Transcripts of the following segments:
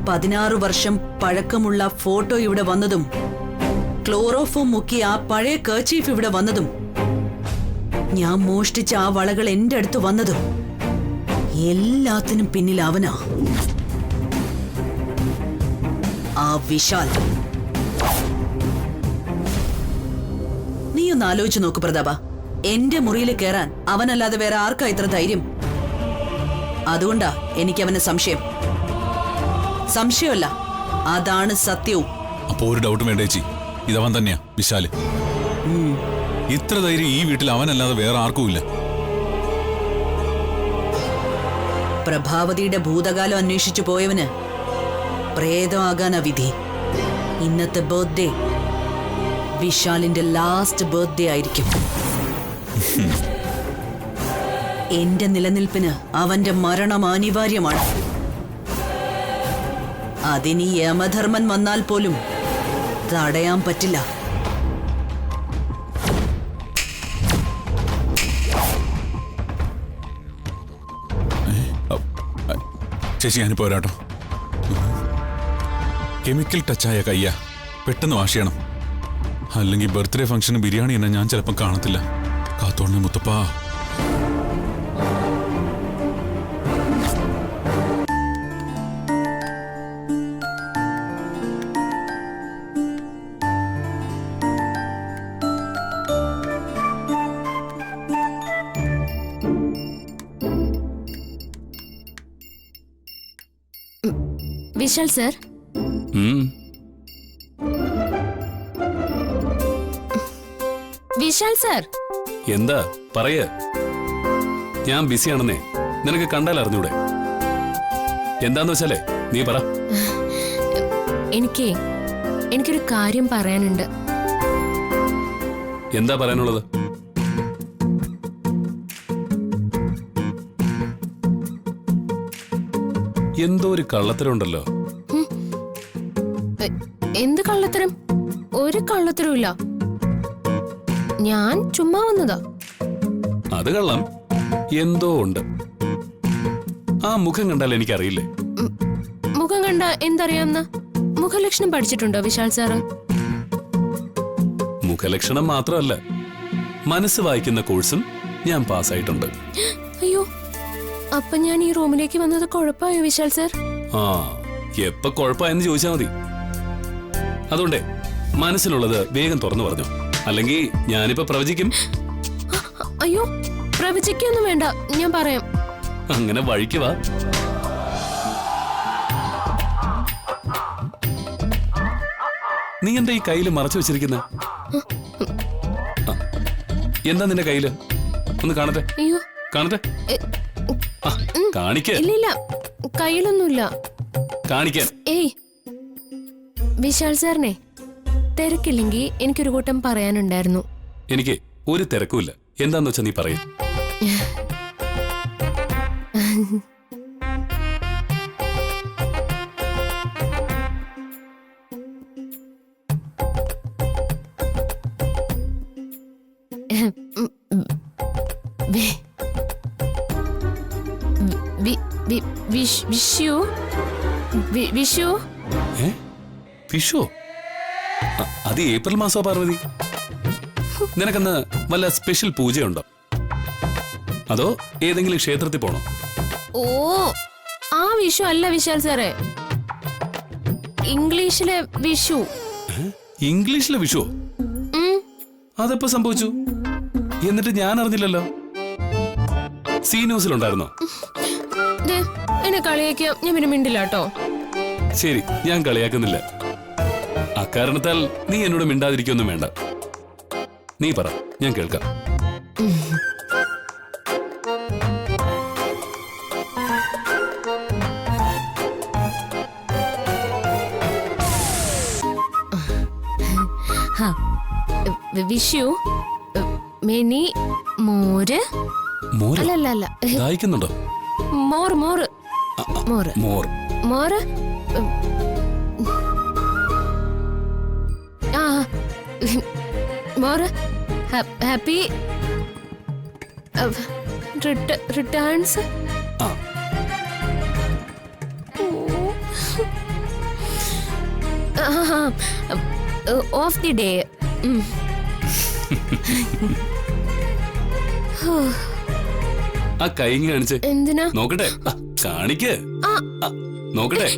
16 വർഷം പഴക്കമുള്ള ഫോട്ടോ ഇവിടെ വന്നതും ക്ലോറോഫോം മുക്കിയ ആ പഴയ കർച്ചീഫ് ഇവിടെ വന്നതും ഞാൻ മോഷ്ടിച്ച ആ വളകൾ എന്റെ അടുത്ത് വന്നതും എല്ലാത്തിനും പിന്നിൽ അവനാ, ആ വിശാൽ. നീയൊന്ന് ആലോചിച്ചു നോക്ക് പ്രതാപ, എന്റെ മുറിയിൽ കയറാൻ അവനല്ലാതെ വേറെ ആർക്കാ ഇത്ര ധൈര്യം? അതുകൊണ്ടാ എനിക്ക് അവന് സംശയമല്ല, അതാണ് സത്യവും. അപ്പോ ഒരു ഡൗട്ടും വേണ്ട ചേച്ചി, ഇതവൻ തന്നെയാ വിശാല്. ഇത്ര ധൈര്യം ഈ വീട്ടിൽ അവനല്ലാതെ വേറെ ആർക്കുമില്ല. പ്രഭാവതിയുടെ ഭൂതകാലം അന്വേഷിച്ചു പോയവന് പ്രേതമാകാനാ വിധി. ഇന്നത്തെ ബർത്ത്ഡേ വിശാലിന്റെ ലാസ്റ്റ് ബർത്ത്ഡേ ആയിരിക്കും. എന്റെ നിലനിൽപ്പിന് അവന്റെ മരണം അനിവാര്യമാണ്. അതിനി യമധർമ്മൻ വന്നാൽ പോലും തടയാൻ പറ്റില്ല. ചേച്ചി ഞാനിപ്പോ വരാട്ടോ. കെമിക്കൽ ടച്ചായ കയ്യ, പെട്ടെന്ന് വാഷ് ചെയ്യണം. അല്ലെങ്കിൽ ബർത്ത്ഡേ ഫംഗ്ഷന് ബിരിയാണി തന്നെ ഞാൻ ചിലപ്പോൾ കാണത്തില്ല. കാത്തോണേ മുത്തപ്പാ. Vishal sir, Vishal sir. എന്താ പറയ? ഞാൻ ബിസിയാണെന്നേ നിനക്ക് കണ്ടാൽ അറിഞ്ഞൂടെ? എന്താന്ന് വെച്ചാലേ നീ പറ. എനിക്കൊരു കാര്യം പറയാനുണ്ട്. എന്താ പറയാനുള്ളത്? എന്തോ ഒരു കള്ളത്തരം ഉണ്ടല്ലോ. എന്ത് കള്ളത്തരം? ഒരു കള്ളത്തരമില്ല. ഞാൻ ചുമ്മാ വന്നതാ. അത് കള്ളം എന്തോ ഉണ്ട്. ആ മുഖം കണ്ടാൽ എനിക്കറിയില്ലേ? മുഖം കണ്ട എന്തറിയാമെന്ന? മുഖലക്ഷണം പഠിച്ചിട്ടുണ്ടോ വിശാൽ സാറ്? മുഖലക്ഷണം മാത്രമല്ല, മനസ്സ് വായിക്കുന്ന കോഴ്സും ഞാൻ പാസ്സായിട്ടുണ്ട്. അയ്യോ, അപ്പൊ ഞാൻ ഈ റൂമിലേക്ക് വന്നത് കുഴപ്പമായോ വിശാൽ സർ? ആ, എപ്പ കുഴപ്പമായെന്ന് ചോദിച്ചാൽ മതി. അതുകൊണ്ടേ മനസ്സിലുള്ളത് വേഗം തുറന്നു പറഞ്ഞു, അല്ലെങ്കിൽ ഞാനിപ്പോ പ്രവചിക്കും. അയ്യോ, പ്രവചിക്കൊന്നും വേണ്ട, ഞാൻ പറയാം. അങ്ങനെ വഴിക്ക് വാ. നീ എന്താ ഈ കയ്യില് മറച്ചു വെച്ചിരിക്കുന്ന? എന്താ നിന്റെ കയ്യില്? ഒന്ന് കാണട്ടെ. അയ്യോ, കാണട്ടെ. കാണിക്ക. ഇല്ല, കയ്യിലൊന്നുമില്ല. കാണിക്കാൻ. ഏയ് വിശാൽ സാറിനെ, തിരക്കില്ലെങ്കിൽ എനിക്കൊരു കൂട്ടം പറയാനുണ്ടായിരുന്നു. എനിക്ക് ഒരു തിരക്കുമില്ല. എന്താന്ന് വെച്ചാ നീ പറയും. വിഷു. വിഷു? അത് ഏപ്രിൽ മാസോ പാർവതി? നിനക്കന്ന് വല്ല സ്പെഷ്യൽ പൂജയുണ്ടോ? അതോ ഏതെങ്കിലും ക്ഷേത്രത്തിൽ പോണോ? ഓ, ആ വിഷു അല്ല വിശാൽ സാറേ, ഇംഗ്ലീഷിലെ വിഷു. ഇംഗ്ലീഷിലെ വിഷു? അതെപ്പോ സംഭവിച്ചു? എന്നിട്ട് ഞാൻ അറിഞ്ഞില്ലല്ലോ. സി ന്യൂസിലുണ്ടായിരുന്നോ? എന്നെ കളിയാക്കിയ ഞാൻ പിന്നെ മിണ്ടില്ല കേട്ടോ. ശരി, ഞാൻ കളിയാക്കുന്നില്ല. അക്കാരണത്താൽ നീ എന്നോട് മിണ്ടാതിരിക്കൊന്നും വേണ്ട. നീ പറ, ഞാൻ കേൾക്കാം. വിഷു മെനി മോര്. അല്ല, ദാഹിക്കുന്നുണ്ടോ? മോര്. മോര്. Happy returns. Of the day. ആ കൈ കാണിച്ച് എന്തിനാ? നോക്കട്ടെ. കാണിക്ക്. നോക്കട്ടെ.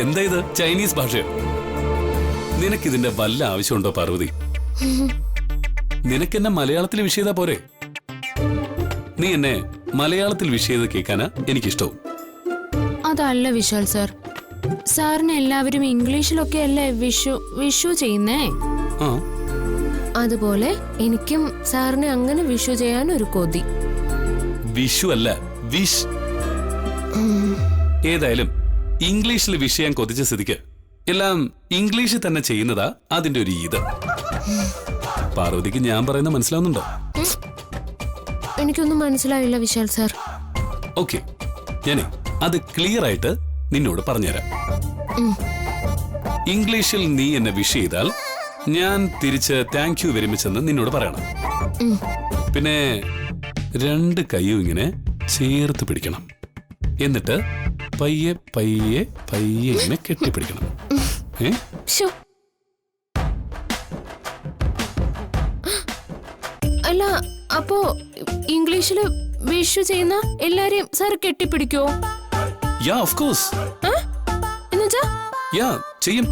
എന്താ ഇത്? ചൈനീസ് ഭാഷയോ? നിനക്കിതിന്റെ വല്ല ആവശ്യമുണ്ടോ പാർവതി? നിനക്കെന്നെ മലയാളത്തിൽ വിഷ് ചെയ്താ പോരെ? നീ എന്നെ മലയാളത്തിൽ വിഷ് ചെയ്ത് കേൾക്കാനാ എനിക്കിഷ്ടവും. അതല്ല വിശാൽ സാർ, സാറിന് എല്ലാവരും ഇംഗ്ലീഷിലൊക്കെ അല്ലേ വിഷു ചെയ്യുന്നേ? ആ, അതുപോലെ എനിക്കും സാറിനെ അങ്ങനെ വിഷു ചെയ്യാൻ ഒരു കൊതി. വിഷു അല്ല, വിഷ്. ഏതായാലും ഇംഗ്ലീഷിൽ വിഷ് ചെയ്യാൻ കൊതിച്ച സ്ഥിതിക്ക് എല്ലാം ഇംഗ്ലീഷിൽ തന്നെ ചെയ്യുന്നതാ അതിന്റെ ഒരു ഈത്. പാർവതിക്ക് ഞാൻ പറയുന്നത് മനസ്സിലാവുന്നുണ്ടോ? എനിക്കൊന്നും മനസ്സിലായില്ല വിശാൽ സാർ. ഓക്കെ, ഞാനേ അത് ക്ലിയർ ആയിട്ട് നിന്നോട് പറഞ്ഞുതരാം. ഇംഗ്ലീഷിൽ നീ എന്നെ വിഷ് ചെയ്താൽ ഞാൻ തിരിച്ച് താങ്ക് യു വെരി മച്ച് എന്ന് നിന്നോട് പറയണം. പിന്നെ 2 കൈയും ഇങ്ങനെ ചേർത്ത് പിടിക്കണം. എന്നിട്ട് പയ്യെ പയ്യെ പയ്യെ ഇങ്ങനെ കെട്ടിപ്പിടിക്കണം. അല്ല, അപ്പോ ഇംഗ്ലീഷില് വിഷു ചെയ്യുന്ന എല്ലാരെയും സാർ കെട്ടിപ്പിടിക്കോ? Yeah, of course. എന്നുവെച്ചാ യാ, ചെയ്യും.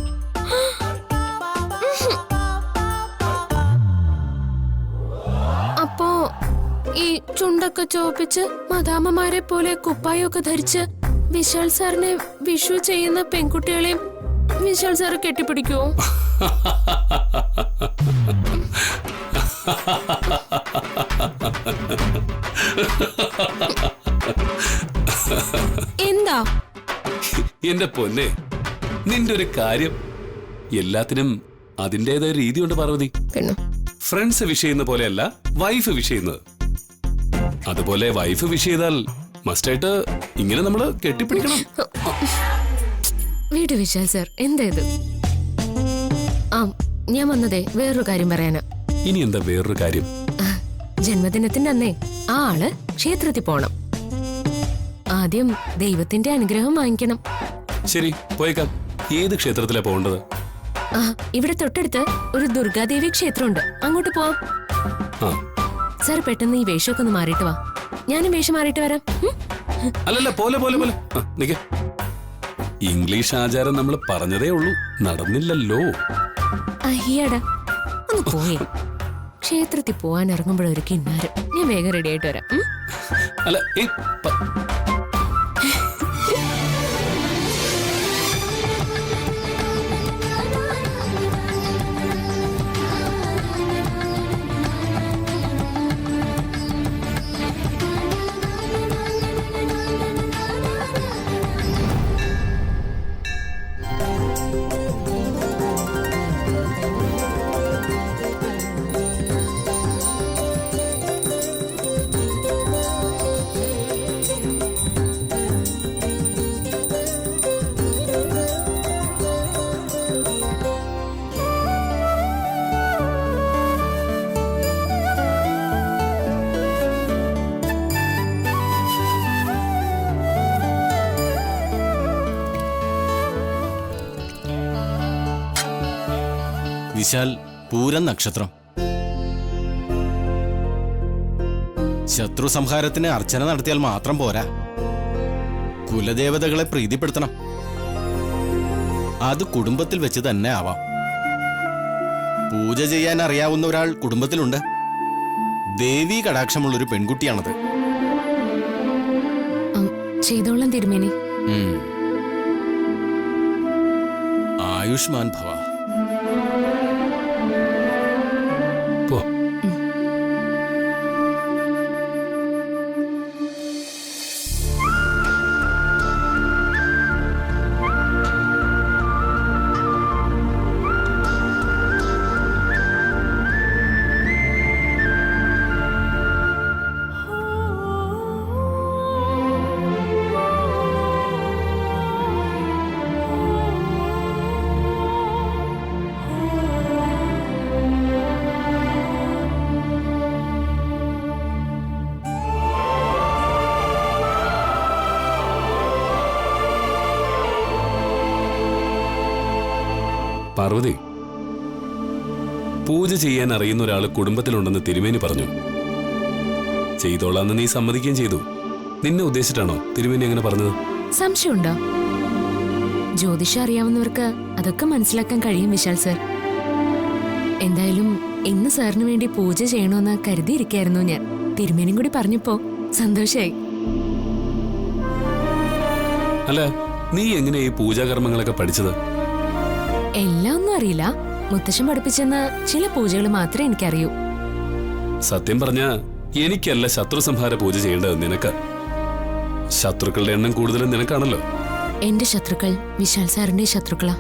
അപ്പോ ഈ ചുണ്ടൊക്കെ ചോപ്പിച്ച് മദാമ്മമാരെ പോലെ കുപ്പായൊക്കെ ധരിച്ച് വിശാൽ സാറിനെ വിഷു ചെയ്യുന്ന പെൺകുട്ടികളെയും വിശാൽ സാറ് കെട്ടിപ്പിടിക്കോ? എന്താ എന്റെ പൊന്നെ, നിന്റെ ഒരു കാര്യം. എല്ലാത്തിനും അതിൻ്റെതായ രീതിയുണ്ട് പാർവതി. ഫ്രണ്ട്സ് വിഷ് ചെയ്യുന്ന പോലെയല്ല വൈഫ് വിഷ് ചെയ്യുന്നത്. അതുപോലെ വൈഫ് വിഷ് ചെയ്താൽ മസ്റ്റായിട്ട് ഇങ്ങനെ നമ്മള് കെട്ടിപ്പിടിക്കണം. വീട് വിശാൽ സാർ, എന്താ ഇത്? ആ, ഞാൻ വന്നതേ വേറൊരു കാര്യം പറയാനാ. ഇനി എന്താ വേറൊരു കാര്യം? ജന്മദിനത്തിന്റെ അന്നേ ആ ആള് ക്ഷേത്രത്തിൽ പോണം. ആദ്യം ദൈവത്തിന്റെ അനുഗ്രഹം വാങ്ങിക്കണം. ശരി, പോയേക്കാം. ഏത് ക്ഷേത്രത്തിലാ പോകേണ്ടത്? ആ, ഇവിടെ തൊട്ടടുത്ത് ഒരു ദുർഗാദേവി ക്ഷേത്രമുണ്ട്, അങ്ങോട്ട് പോവാം. ആ, സാർ പെട്ടെന്ന് ഈ വേഷമൊക്കെ ഒന്ന് മാറിയിട്ട് വാ. ഞാനും വേഷം മാറിയിട്ട് വരാം. അല്ലല്ല, പോലെ പോലെ പോലെ. നിക്ക, ഇംഗ്ലീഷ് ആചാരം നമ്മൾ പറഞ്ഞതേ ഉള്ളൂ, നടന്നില്ലല്ലോ. അയ്യടാ, ഒന്ന് പോയേ. ക്ഷേത്രത്തിൽ പോവാൻ ഇറങ്ങുമ്പോഴൊരു കിന്നാരം. ഞാൻ വേഗം റെഡി ആയിട്ട് വരാം. അല്ല, വിശാൽ, പൂരം നക്ഷത്രം. ശത്രു സംഹാരത്തിന് അർച്ചന നടത്തിയാൽ മാത്രം പോരാ, കുലദേവതകളെ പ്രീതിപ്പെടുത്തണം. അത് കുടുംബത്തിൽ വെച്ച് തന്നെ ആവാം. പൂജ ചെയ്യാൻ അറിയാവുന്ന ഒരാൾ കുടുംബത്തിലുണ്ട്. ദേവീ കടാക്ഷമുള്ളൊരു പെൺകുട്ടിയാണത്. ചെയ്തോളാം തിരുമേനി. ആയുഷ്മാൻ ഭവ. പോ. പാർവതി, പൂജ ചെയ്യാൻ അറിയുന്ന ഒരാൾ കുടുംബത്തിലുണ്ടെന്ന് തിരുമേനി പറഞ്ഞു. ചെയ്തോളാന്ന് നീ സമ്മതിക്കുകയും ചെയ്തു. നിന്നെ ഉദ്ദേശിച്ചിട്ടാണോ തിരുമേനി അങ്ങനെ പറഞ്ഞത്? സംശയമുണ്ടോ? ജ്യോതിഷം അറിയാവുന്നവർക്ക് അതൊക്കെ മനസ്സിലാക്കാൻ കഴിയും വിശാൽ സർ. എന്തായാലും ഇന്ന് സാറിന് വേണ്ടി പൂജ ചെയ്യണമെന്ന് കരുതിയിരിക്കായിരുന്നു ഞാൻ. തിരുമേനിയും കൂടി പറഞ്ഞപ്പോ സന്തോഷായി. അല്ല, നീ എങ്ങനെ ഈ പൂജാകർമ്മങ്ങളൊക്കെ പഠിച്ചത്? എല്ലാം ഒന്നും അറിയില്ല. മുത്തശ്ശൻ പഠിപ്പിച്ചെന്ന ചില പൂജകൾ മാത്രമേ എനിക്കറിയൂ. സത്യം പറഞ്ഞ എനിക്കല്ല ശത്രു സംഹാര പൂജ ചെയ്യേണ്ടത്, നിനക്ക്. ശത്രുക്കളുടെ എണ്ണം കൂടുതലും നിനക്കാണല്ലോ. എന്റെ ശത്രുക്കൾ വിശാൽ സാറിന്റെ ശത്രുക്കളാ.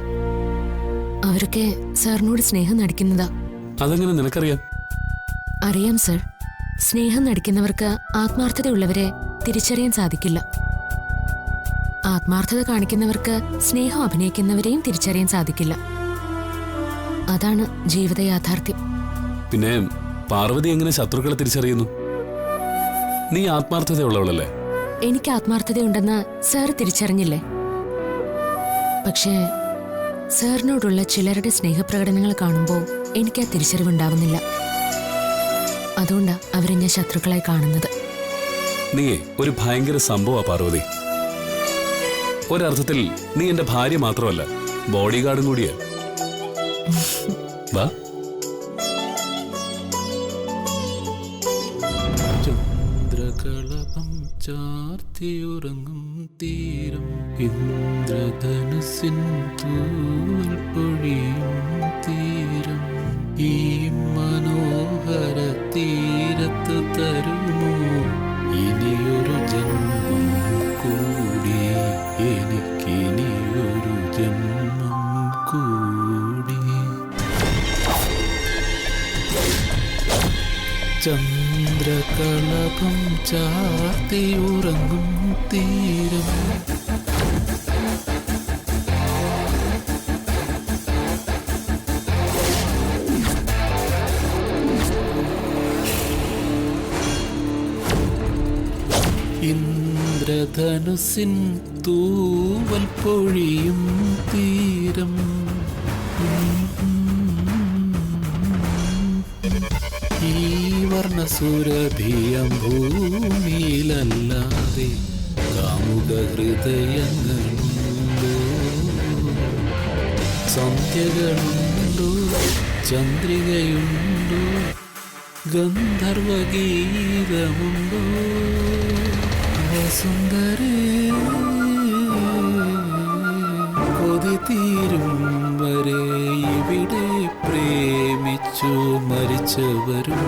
അവരൊക്കെ സാറിനോട് സ്നേഹം നടിക്കുന്നതാ. അതെങ്ങനെ നിനക്കറിയാം? അറിയാം സർ. സ്നേഹം നടിക്കുന്നവർക്ക് ആത്മാർത്ഥതയുള്ളവരെ തിരിച്ചറിയാൻ സാധിക്കില്ല. ആത്മാർത്ഥത കാണിക്കുന്നവർക്ക് സ്നേഹം അഭിനയിക്കുന്നവരെയും തിരിച്ചറിയാൻ സാധിക്കില്ല. അതാണ് ജീവിത യാഥാർത്ഥ്യം. പിന്നെ പാർവതി എങ്ങനെ ശത്രുക്കളെ തിരിച്ചറിയുന്നു? നീ ആത്മാർത്ഥതയുള്ളവളല്ലേ? എനിക്ക് ആത്മാർത്ഥതയുണ്ടെന്ന് സാർ തിരിച്ചറിഞ്ഞില്ലേ? പക്ഷേ സാറിനോടുള്ള ചിലരുടെ സ്നേഹപ്രകടനങ്ങൾ കാണുമ്പോൾ എനിക്ക് ആ തിരിച്ചറിവുണ്ടാവുന്നില്ല. അതുകൊണ്ടാ അവരെ ഞാൻ ശത്രുക്കളായി കാണുന്നത്. നീ ഒരു ഭയങ്കര സംഭവ പാർവതി. ഒരർത്ഥത്തിൽ നീ എന്റെ ഭാര്യ മാത്രമല്ല, ബോഡി ഗാർഡും കൂടിയാ. വാ. ചന്ദ്രകളഭം ചാർത്തിയുറങ്ങും തീരം, ഇന്ദ്രധനുസിൻ തൂവൽ പൊഴിയും തീരം, ഈ മനോഹര തീരത്ത് തരുമോ ഇനിയൊരു ജന്മം കൂടി, എനിക്കിനിയൊരു ജന്മം കൂടി. ചന്ദ്രകളഭം ചാർത്തിയുറങ്ങും തീരം, ഇന്ദ്രധനുസിൻ തൂവൽ പൊഴിയും തീരം, ഈ വർണ്ണസുരഭിയം ഭൂമിയിലല്ലാതെ കാമുക ഹൃദയങ്ങളുണ്ടോ? സന്ധ്യകളുണ്ടോ? ചന്ദ്രികയുണ്ടോ? ഗന്ധർവഗീതമുണ്ടോ? സുന്ദരേ, കൊതി തീരും വരെ ഇവിടെ പ്രേമിച്ചു മരിച്ചവരും.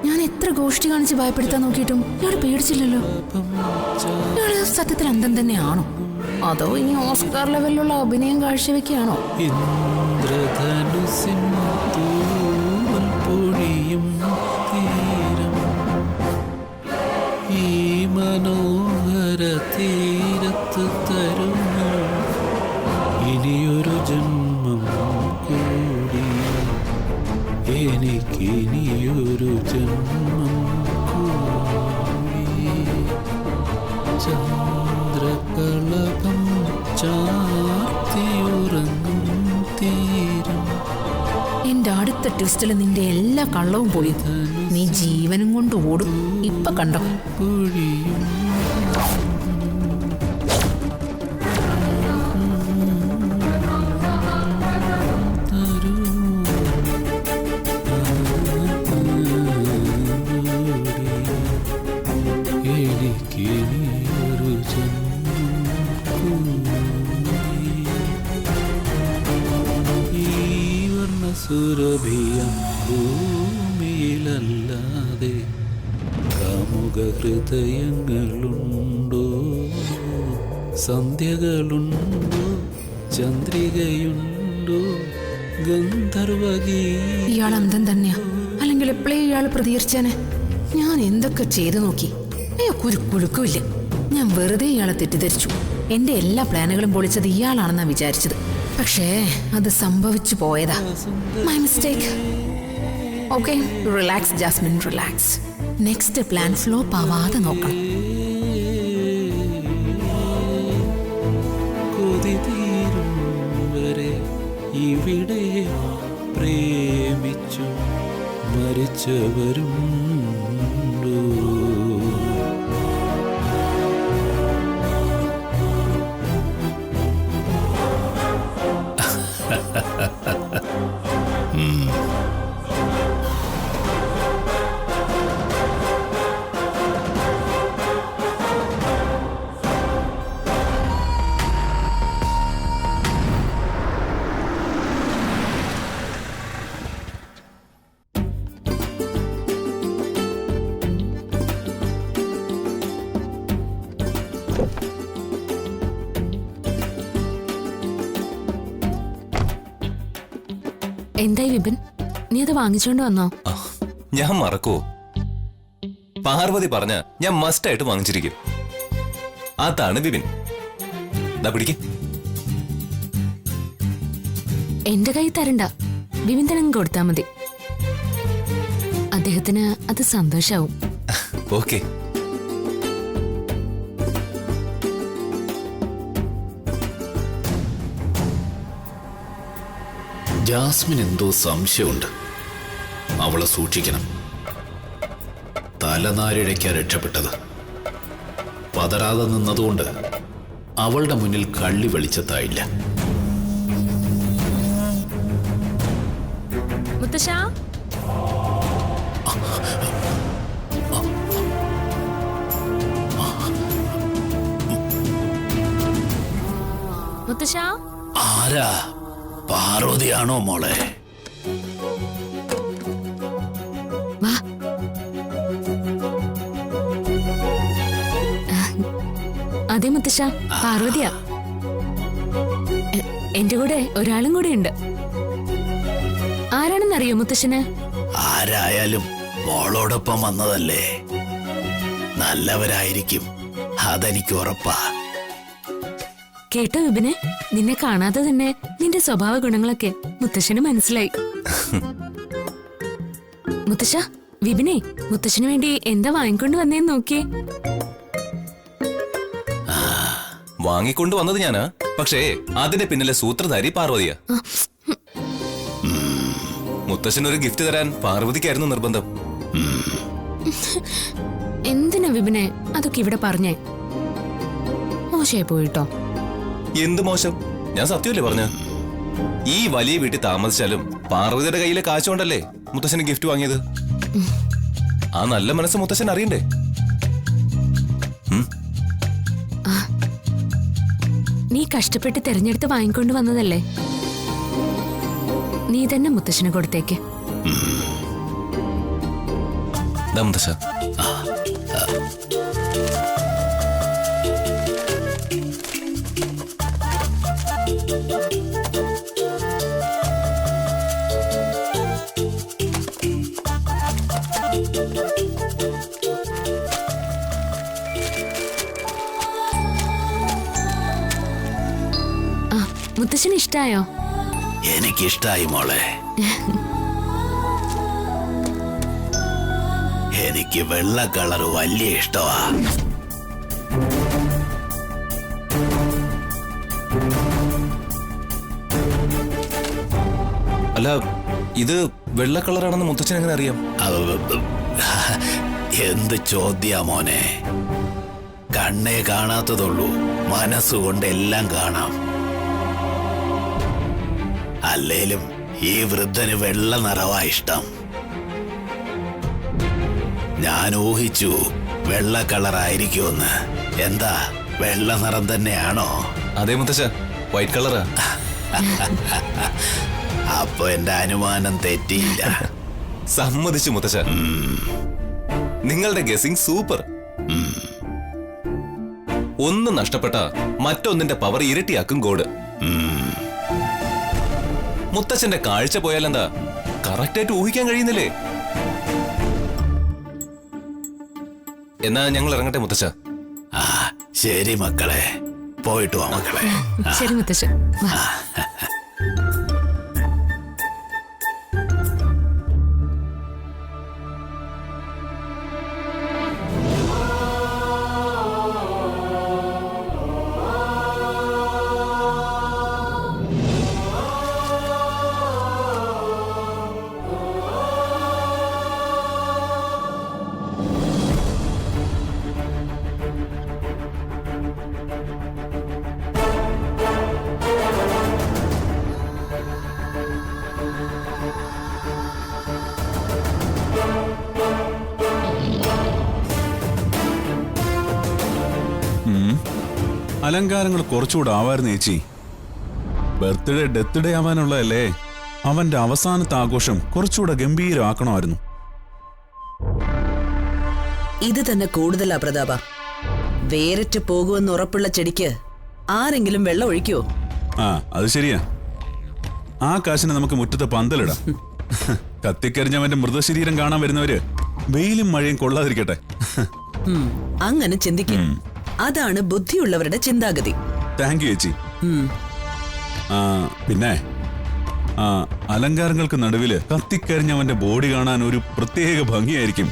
ഞാൻ എത്ര ഗോഷ്ഠി കാണിച്ച് ഭയപ്പെടുത്താൻ നോക്കിയിട്ടും ഇയാള് പേടിച്ചില്ലല്ലോ. ഇയാള് സത്യത്തിൽ അന്തം തന്നെയാണോ? അതോ ഇനി ഓസ്കാർ ലെവലിലുള്ള അഭിനയം കാഴ്ചവെക്കുകയാണോ? ഇന്ദ്രധനുസിൻ തൂവൽ പൊഴിയും തീരം, ഈ മനോഹര തീരത്ത് തരുമോ ഇനിയൊരു ജന്മം കൂടി, എനിക്കിനിയൊരു ജന്മം കൂടി. ചന്ദ്രകളഭം ചാർത്തിയുറങ്ങും തീരം. എന്റെ അടുത്ത ട്വിസ്റ്റിൽ നിന്റെ എല്ലാ കള്ളവും പോയി. നീ ജീവനും കൊണ്ട് ഓടും. ഇപ്പൊ കണ്ടോ? പൊഴിയും എനിക്കിനിയൊരു ജന്മം കൂടി. ഈ വർണ്ണസുരഭിയം ഭൂമിയിലല്ലാതെ കാമുക ഹൃദയങ്ങളുണ്ടോ? സന്ധ്യകളുണ്ടോ? ചന്ദ്രികയുണ്ടോ? ഗന്ധർവഗീ. ഇയാൾ അന്തം തന്നെയാ, അല്ലെങ്കിൽ എപ്പോഴേ ഇയാൾ പ്രതികരിച്ചേനെ. ഞാൻ എന്തൊക്കെ ചെയ്തു നോക്കി, അയ്യൊരു കുഴുക്കുമില്ല. ഞാൻ വെറുതെ ഇയാളെ തെറ്റിദ്ധരിച്ചു. എന്റെ എല്ലാ പ്ലാനുകളും പൊളിച്ചത് ഇയാളാണെന്നാ വിചാരിച്ചത്. പക്ഷേ അത് സംഭവിച്ചു പോയതാ. My mistake. Okay, relax Jasmine, relax. Next plan flop ആവാതെ നോക്കണം. കൊതി തീരും ഇവിടെ പ്രേമിച്ചു മരിച്ചവരുണ്ടോ? എന്തായി വിപിൻ, നീ അത് വാങ്ങിച്ചോണ്ട് വന്നോ? ഞാൻ മറക്കോ? പാർവതി പറഞ്ഞ ഞാൻ മസ്റ്റായിട്ട് വാങ്ങിച്ചിരിക്കും. അതാണ് വിപിൻ. പിടിക്ക. എന്റെ കൈ തരണ്ട, വിപിൻ തന്നെ കൊടുത്താ മതി. അദ്ദേഹത്തിന് അത് സന്തോഷാവും. ഓക്കെ. ജാസ്മിൻ എന്തോ സംശയമുണ്ട്. അവളെ സൂക്ഷിക്കണം. തലനാരിഴയ്ക്കാ രക്ഷപ്പെട്ടത്. പതറാതെ നിന്നതുകൊണ്ട് അവളുടെ മുന്നിൽ കള്ളി വെളിച്ചത്തായില്ല. മുത്തശ്ശ, മുത്തശ്ശ. ആരാ? പാർവതിയാണോ മോളെ? വാ. അതെ മുത്തശ്ശ, പാർവതിയാ. എന്റെ കൂടെ ഒരാളും കൂടെ ഉണ്ട്. ആരാണെന്നറിയോ മുത്തശ്ശന്? ആരായാലും മോളോടൊപ്പം വന്നതല്ലേ, നല്ലവരായിരിക്കും. അതെനിക്ക് ഉറപ്പാ. കേട്ടോ വിപിനെ, നിന്നെ കാണാതെ തന്നെ നിന്റെ സ്വഭാവ ഗുണങ്ങളൊക്കെ മുത്തശ്ശന് മനസ്സിലായി. മുത്തശ്ശ, വിപിനെ മുത്തശ്ശന് വേണ്ടി എന്താ വാങ്ങിക്കൊണ്ട് വന്നേന്ന് നോക്കിയേ. വാങ്ങിക്കൊണ്ട് വന്നത് ഞാനാ, പക്ഷേ അതിന്റെ പിന്നിലെ സൂത്രധാരി പാർവതിയാ. മുത്തശ്ശനൊരു ഗിഫ്റ്റ് തരാൻ പാർവതിക്കായിരുന്നു നിർബന്ധം. എന്തിനാ വിപിനെ അതൊക്കെ ഇവിടെ പറഞ്ഞേ? മോശമായി പോയിട്ടോ. എന്ത് മോശം? ഞാൻ സത്യമല്ലേ പറഞ്ഞ. ഈ വലിയ വീട്ടിൽ താമസിച്ചാലും പാർവതിയുടെ കയ്യിലെ കാശുകൊണ്ടല്ലേ മുത്തശ്ശന് ഗിഫ്റ്റ് വാങ്ങിയത്. ആ നല്ല മനസ്സ് മുത്തശ്ശൻ അറിയണ്ടേ? നീ കഷ്ടപ്പെട്ട് തെരഞ്ഞെടുത്ത് വാങ്ങിക്കൊണ്ട് വന്നതല്ലേ, നീ തന്നെ മുത്തശ്ശന് കൊടുത്തേക്ക്. മുത്തശ്ശ, മുത്തശ്ശന് ഇഷ്ടായോ? എനിക്കിഷ്ടായി മോളെ. എനിക്ക് വെള്ള കളർ വലിയ ഇഷ്ടമാ. അല്ല, ഇത് വെള്ള കളറാണെന്ന് മുത്തച്ഛൻ എങ്ങനെ അറിയാം? എന്ത് ചോദ്യാ മോനെ. കണ്ണേ കാണാത്തതുള്ളൂ, മനസ്സുകൊണ്ട് എല്ലാം കാണാം. അല്ലേലും ഈ വൃദ്ധന് വെള്ള നിറവാ ഇഷ്ടം. ഞാൻ ഊഹിച്ചു വെള്ള കളറായിരിക്കുമെന്ന്. എന്താ, വെള്ള നിറം തന്നെയാണോ? അതെ മുത്തച്ഛ, വൈറ്റ് കളറാ. അപ്പൊ എന്റെ അനുമാനം തെറ്റിയില്ല. സമ്മതിച്ചു മുത്തച്ഛ. നിങ്ങളുടെ ഗസിംഗ് സൂപ്പർ. ഒന്ന് നഷ്ടപ്പെട്ട മറ്റൊന്നിന്റെ പവർ ഇരട്ടിയാക്കും ഗോഡ്. മുത്തച്ഛന്റെ കാഴ്ച പോയാലെന്താ, കറക്റ്റായിട്ട് ഊഹിക്കാൻ കഴിയുന്നില്ലേ? എന്നാ ഞങ്ങൾ ഇറങ്ങട്ടെ മുത്തച്ഛ. ശരി മക്കളെ, പോയിട്ട് വാ മക്കളെ. ശരി മുത്തശ്ശൻ. അലങ്കാരങ്ങൾ കുറച്ചുകൂടെ ആവായിരുന്നു ചേച്ചി. ബർത്ത്ഡേ ഡെത്ത് ഡേ ആവാനുള്ളതല്ലേ. അവന്റെ അവസാനത്തെ ആഘോഷം കുറച്ചുകൂടെ ഗംഭീരമാക്കണമായിരുന്നു. ഇത് തന്നെ കൂടുതലാ പ്രതാപ. വേറിട്ട് പോകുമെന്ന് ഉറപ്പുള്ള ചെടിക്ക് ആരെങ്കിലും വെള്ളം ഒഴിക്കുവോ? ആ അത് ശരിയാ. ആ കാശിന് നമുക്ക് മുറ്റത്ത് പന്തലിടാം. കത്തിക്കരിഞ്ഞവന്റെ മൃതശരീരം കാണാൻ വരുന്നവര് വെയിലും മഴയും കൊള്ളാതിരിക്കട്ടെ. അങ്ങനെ ചിന്തിക്കും. അതാണ് ബുദ്ധിയുള്ളവരുടെ ചിന്താഗതി. താങ്ക് യു ചേച്ചി. പിന്നെ അലങ്കാരങ്ങൾക്ക് നടുവില് കത്തിക്കരിഞ്ഞവന്റെ ബോഡി കാണാൻ ഒരു പ്രത്യേക ഭംഗിയായിരിക്കും.